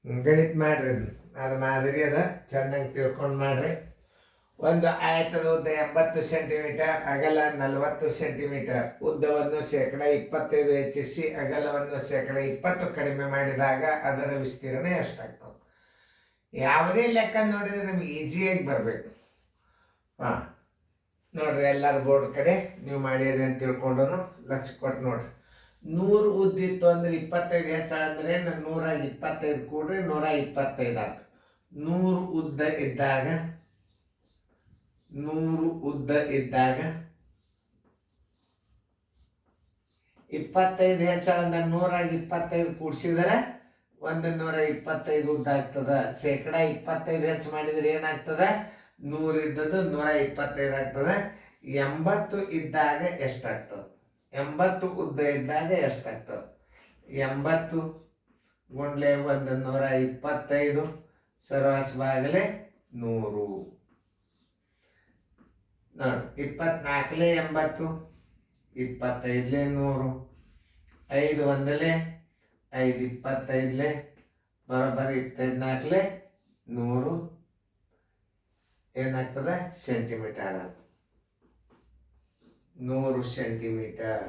ಗಣಿತ ಮಾಡ್ರಿ ಅದು ಮಾದರಿ ಅದ ಚೆನ್ನಾಗಿ ತಿಳ್ಕೊಂಡು ಮಾಡ್ರಿ. ಒಂದು ಆಯತದ ಉದ್ದ 80 ಸೆಂಟಿಮೀಟರ್, ಅಗಲ 40 ಸೆಂಟಿಮೀಟರ್, ಉದ್ದವನ್ನು 25% ಹೆಚ್ಚಿಸಿ ಅಗಲವನ್ನು 20% ಕಡಿಮೆ ಮಾಡಿದಾಗ ಅದರ ವಿಸ್ತೀರ್ಣ ಎಷ್ಟಾಗ್ತದೆ? ಯಾವುದೇ ಲೆಕ್ಕ ನೋಡಿದ್ರೆ ನಮ್ಗೆ ಈಸಿಯಾಗಿ ಬರಬೇಕು. ಹಾಂ ನೋಡ್ರಿ, ಎಲ್ಲರ ಬೋರ್ಡ್ ಕಡೆ ನೀವು ಮಾಡಿರಿ ಅಂತ ತಿಳ್ಕೊಂಡು ಲಕ್ಷ ಕೊಟ್ಟು ನೋಡ್ರಿ. 100 ಉದ್ದಿತ್ತು ಅಂದ್ರೆ 25 ಹೆಚ್ಚಳ ಅಂದ್ರೆ 125 ಕೂಡ್ರಿ 125 ಆಯ್ತು. 100 ಉದ್ದ ಇದ್ದಾಗ 25 ಹೆಚ್ಚಳ ಅಂದ್ರೆ 125 ಕೂಡಿಸಿದ್ರೆ 125 ಉದ್ದ ಆಗ್ತದ. 25% ಹೆಚ್ಚು ಮಾಡಿದ್ರೆ ಏನಾಗ್ತದ? 100 ಇದ್ದದ್ದು 125 ಆಗ್ತದೆ. 80 ಇದ್ದಾಗ ಎಷ್ಟಾಗ್ತದೆ? 80 ಉದ್ದ ಇದ್ದಾಗ ಎಷ್ಟಾಗ್ತದೆ? 80 ಗುಂಡ್ಲೆ 125 ಸರ್ವಾಸ ಬಾಗಲೆ 100. ನೋಡಿ, 24 80, 25 100, 5 1 5 25 ಬರೋಬ್ಬರಿ 24 100 ಏನಾಗ್ತದೆ? ಸೆಂಟಿಮೀಟರ್ ಅಂತ. 100 ಸೆಂಟಿಮೀಟರ್.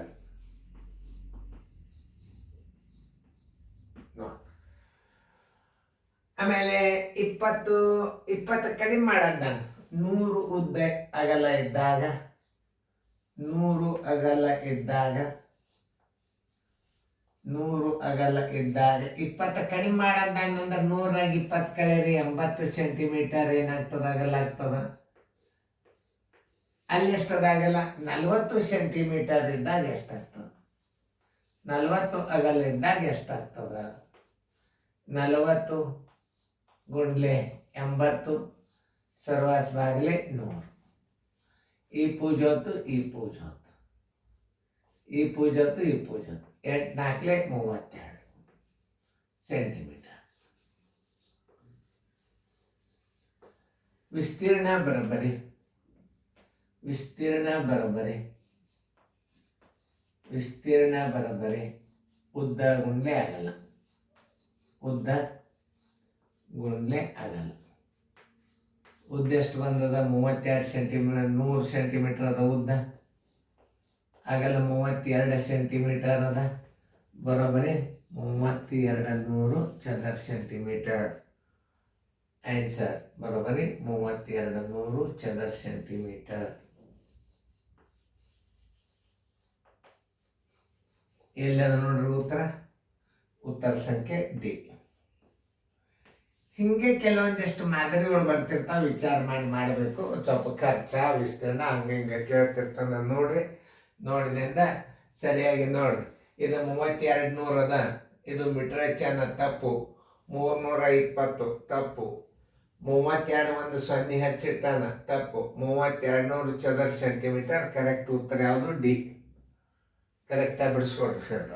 ಆಮೇಲೆ 20 ಕಡಿಮೆ ಮಾಡಂದ. 100 ಉದ್ದ ಅಗಲ ಇದ್ದಾಗ 100 ಅಗಲ ಇದ್ದಾಗ 20 ಕಡಿಮೆ ಮಾಡಂದ ಅಂದ್ರೆ 100 20 ಕಳೆರಿ 80 ಸೆಂಟಿಮೀಟರ್ ಏನಾಗ್ತದ? ಅಗಲ ಆಗ್ತದ. ಅಲ್ಲಿ ಎಷ್ಟದಾಗಲ್ಲ? 40 ಸೆಂಟಿಮೀಟರ್ ಇದ್ದಾಗ ಎಷ್ಟಾಗ್ತದೆ? 40 ಅಗಲ ಇದ್ದಾಗ ಎಷ್ಟಾಗ್ತದ? 40 ಗುಂಡ್ಲೆ 80 ಸರ್ವಾಸ ಬಾಗಲೆ 100. ಈ ಪೂಜೊತ್ತು ಈ ಪೂಜೊತ್ತು 8 4 32 ಸೆಂಟಿಮೀಟರ್. ವಿಸ್ತೀರ್ಣ ಬರೋಬ್ಬರಿ ಉದ್ದ ಗುಂಡ್ಲೆ ಆಗಲ್ಲ. ಉದ್ದ ಎಷ್ಟು ಬಂದದ? 32 ಸೆಂಟಿಮೀಟರ್. 100 ಸೆಂಟಿಮೀಟರ್ ಅದ ಉದ್ದ. ಆಗಲ್ಲ 32 ಸೆಂಟಿಮೀಟರ್ ಅದ. ಬರೋಬ್ಬರಿ 32 ಚದರ ಸೆಂಟಿಮೀಟರ್. ಆನ್ಸರ್ ಬರೋಬ್ಬರಿ 32 ಚದರ ಸೆಂಟಿಮೀಟರ್. ಎಲ್ಲದ ನೋಡ್ರಿ ಉತ್ತರ ಸಂಖ್ಯೆ ಡಿ. ಹಿಂಗೆ ಕೆಲವೊಂದಿಷ್ಟು ಮಾದರಿಗಳು ಬರ್ತಿರ್ತಾವ, ವಿಚಾರ ಮಾಡಬೇಕು. ಸ್ವಲ್ಪ ಖರ್ಚ ವಿಸ್ತೀರ್ಣ ಹಂಗೆ ಕೇಳ್ತಿರ್ತಾನ ನೋಡ್ರಿ. ನೋಡಿದಿಂದ ಸರಿಯಾಗಿ ನೋಡ್ರಿ. ಇದು 3200 ಅದ. ಇದು ಮೀಟರ್ ಹೆಚ್ಚನ ತಪ್ಪು. 320 ತಪ್ಪು. 32 ಒಂದು 0 ಹಚ್ಚಿಟ್ಟಾನ ತಪ್ಪು. 3200 ಚದರ ಸೆಂಟಿಮೀಟರ್. ಕರೆಕ್ಟ್ ಉತ್ತರ ಯಾವುದು? ಡಿ. ಕರೆಕ್ಟಾಗಿ ಬಿಡಿಸ್ಕೊಡ್ರಿ ಸರ್.